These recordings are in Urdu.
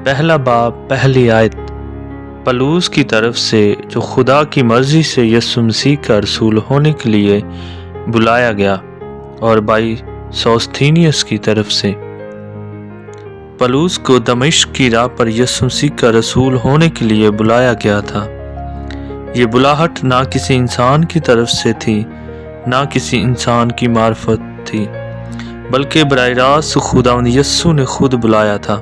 پہلا باب پہلی آیت۔ پلوس کی طرف سے جو خدا کی مرضی سے یسوع مسیح کا رسول ہونے کے لیے بلایا گیا، اور بھائی سوستھینیس کی طرف سے۔ پلوس کو دمشق کی راہ پر یسوع مسیح کا رسول ہونے کے لیے بلایا گیا تھا۔ یہ بلاہٹ نہ کسی انسان کی طرف سے تھی، نہ کسی انسان کی معرفت تھی، بلکہ براہ راست خداوند یسوع نے خود بلایا تھا۔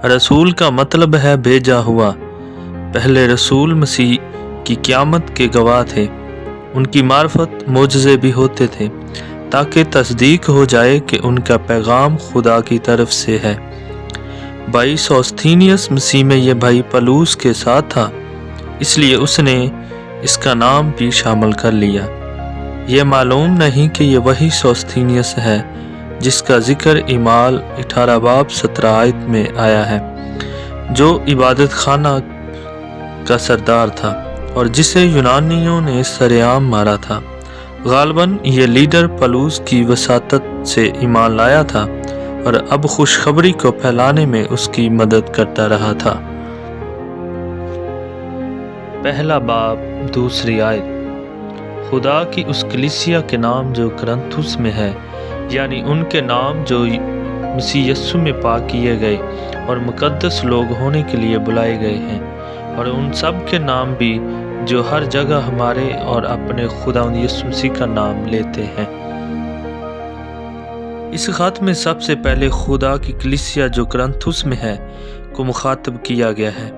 رسول کا مطلب ہے بھیجا ہوا۔ پہلے رسول مسیح کی قیامت کے گواہ تھے۔ ان کی معرفت معجزے بھی ہوتے تھے تاکہ تصدیق ہو جائے کہ ان کا پیغام خدا کی طرف سے ہے۔ بھائی سوستھینیس مسیح میں یہ بھائی پلوس کے ساتھ تھا، اس لیے اس نے اس کا نام بھی شامل کر لیا۔ یہ معلوم نہیں کہ یہ وہی سوستھینیس ہے جس کا ذکر اعمال 18 باب 17 آیت میں آیا ہے، جو عبادت خانہ کا سردار تھا اور جسے یونانیوں نے سرعام مارا تھا۔ غالباً یہ لیڈر پلوس کی وساطت سے ایمان لایا تھا اور اب خوشخبری کو پھیلانے میں اس کی مدد کرتا رہا تھا۔ پہلا باب دوسری آیت۔ خدا کی اس کلیسیا کے نام جو کرنتھس میں ہے، یعنی ان کے نام جو مسیح یسوع میں پاک کیے گئے اور مقدس لوگ ہونے کے لیے بلائے گئے ہیں، اور ان سب کے نام بھی جو ہر جگہ ہمارے اور اپنے خداوند یسوع مسیح کا نام لیتے ہیں۔ اس خط میں سب سے پہلے خدا کی کلیسیا جو کرنتھس میں ہے کو مخاطب کیا گیا ہے۔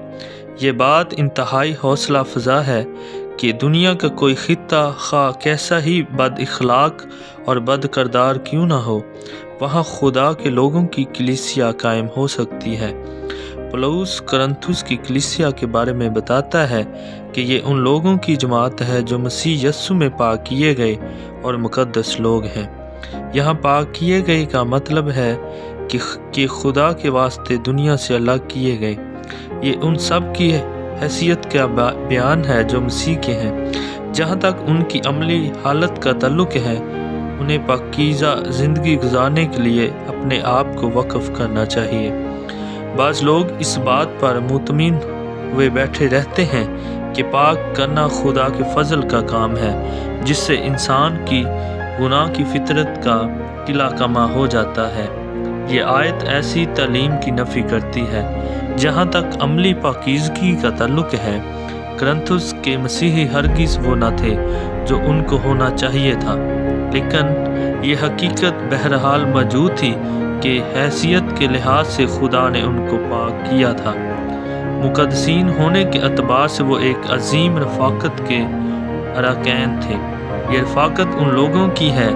یہ بات انتہائی حوصلہ افزا ہے کہ دنیا کا کوئی خطہ خواہ کیسا ہی بد اخلاق اور بد کردار کیوں نہ ہو، وہاں خدا کے لوگوں کی کلیسیا قائم ہو سکتی ہے۔ پلوس کرنتھس کی کلیسیا کے بارے میں بتاتا ہے کہ یہ ان لوگوں کی جماعت ہے جو مسیح یسوع میں پاک کیے گئے اور مقدس لوگ ہیں۔ یہاں پاک کیے گئے کا مطلب ہے کہ خدا کے واسطے دنیا سے الگ کیے گئے۔ یہ ان سب کی حیثیت کا بیان ہے جو مسیح کے ہیں۔ جہاں تک ان کی عملی حالت کا تعلق ہے، انہیں پاکیزہ زندگی گزارنے کے لیے اپنے آپ کو وقف کرنا چاہیے۔ بعض لوگ اس بات پر مطمئن ہوئے بیٹھے رہتے ہیں کہ پاک کرنا خدا کے فضل کا کام ہے، جس سے انسان کی گناہ کی فطرت کا قلع کما ہو جاتا ہے۔ یہ آیت ایسی تعلیم کی نفی کرتی ہے۔ جہاں تک عملی پاکیزگی کا تعلق ہے، کرنتھس کے مسیحی ہرگز وہ نہ تھے جو ان کو ہونا چاہیے تھا، لیکن یہ حقیقت بہرحال موجود تھی کہ حیثیت کے لحاظ سے خدا نے ان کو پاک کیا تھا۔ مقدسین ہونے کے اعتبار سے وہ ایک عظیم رفاقت کے اراکین تھے۔ یہ رفاقت ان لوگوں کی ہے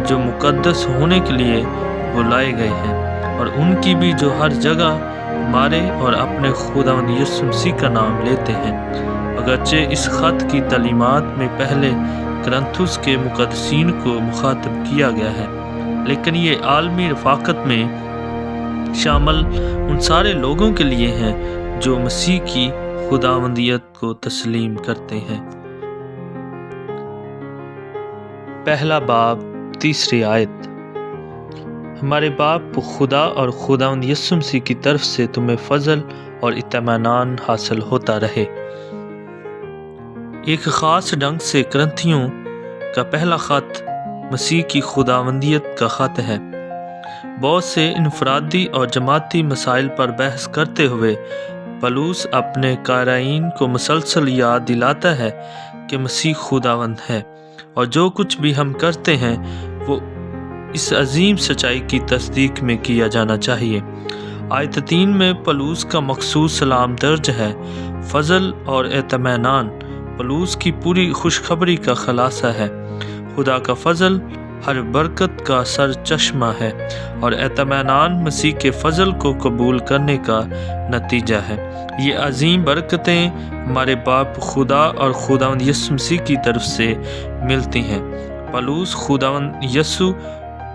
جو مقدس ہونے کے لیے بلائے گئے ہیں، اور ان کی بھی جو ہر جگہ ہمارے اور اپنے خداوند یسوع مسیح کا نام لیتے ہیں۔ اگرچہ اس خط کی تعلیمات میں پہلے کرنتھس کے مقدسین کو مخاطب کیا گیا ہے، لیکن یہ عالمی رفاقت میں شامل ان سارے لوگوں کے لیے ہیں جو مسیح کی خداوندیت کو تسلیم کرتے ہیں۔ پہلا باب تیسری آیت۔ ہمارے باپ خدا اور خداوند یسوع مسیح کی طرف سے تمہیں فضل اور اطمینان حاصل ہوتا رہے۔ ایک خاص ڈھنگ سے کرنتھیوں کا پہلا خط مسیح کی خداوندیت کا خط ہے۔ بہت سے انفرادی اور جماعتی مسائل پر بحث کرتے ہوئے پلوس اپنے قارئین کو مسلسل یاد دلاتا ہے کہ مسیح خداوند ہے، اور جو کچھ بھی ہم کرتے ہیں وہ اس عظیم سچائی کی تصدیق میں کیا جانا چاہیے۔ آیت 3 میں پلوس کا مخصوص سلام درج ہے۔ فضل اور اطمینان پلوس کی پوری خوشخبری کا خلاصہ ہے۔ خدا کا فضل ہر برکت کا سر چشمہ ہے، اور اطمینان مسیح کے فضل کو قبول کرنے کا نتیجہ ہے۔ یہ عظیم برکتیں ہمارے باپ خدا اور خداوند یسوع مسیح کی طرف سے ملتی ہیں۔ پلوس خداوند یسوع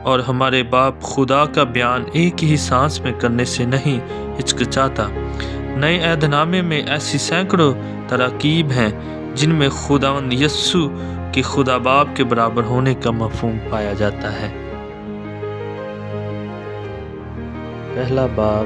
اور ہمارے باپ خدا کا بیان ایک ہی سانس میں کرنے سے نہیں ہچکچاتا۔ نئے عہد نامے میں ایسی سینکڑوں تراکیب ہیں جن میں خداوند یسوع کے خدا باپ کے برابر ہونے کا مفہوم پایا جاتا ہے۔ پہلا باب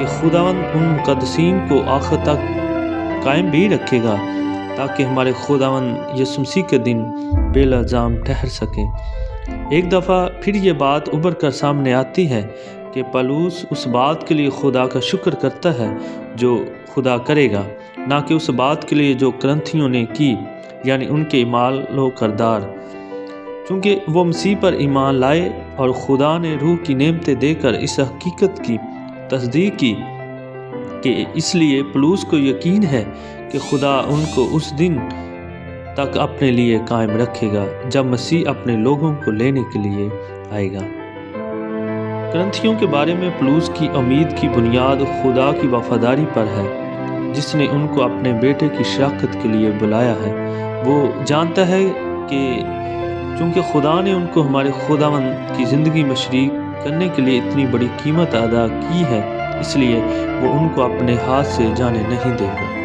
کہ خداوند ان مقدسین کو آخر تک قائم بھی رکھے گا تاکہ ہمارے خداوند یسوع مسیح کے دن بے الزام ٹھہر سکیں۔ ایک دفعہ پھر یہ بات ابھر کر سامنے آتی ہے کہ پولس اس بات کے لیے خدا کا شکر کرتا ہے جو خدا کرے گا، نہ کہ اس بات کے لیے جو کرنتھیوں نے کی، یعنی ان کے اعمال و کردار، چونکہ وہ مسیح پر ایمان لائے اور خدا نے روح کی نعمتیں دے کر اس حقیقت کی تصدیق کی کہ اس لیے پولس کو یقین ہے کہ خدا ان کو اس دن تک اپنے لیے قائم رکھے گا جب مسیح اپنے لوگوں کو لینے کے لیے آئے گا۔ کرنتھیوں کے بارے میں پولس کی امید کی بنیاد خدا کی وفاداری پر ہے جس نے ان کو اپنے بیٹے کی شراکت کے لیے بلایا ہے۔ وہ جانتا ہے کہ چونکہ خدا نے ان کو ہمارے خداوند کی زندگی میں شریک کرنے کے لیے اتنی بڑی قیمت ادا کی ہے، اس لیے وہ ان کو اپنے ہاتھ سے جانے نہیں دے گا۔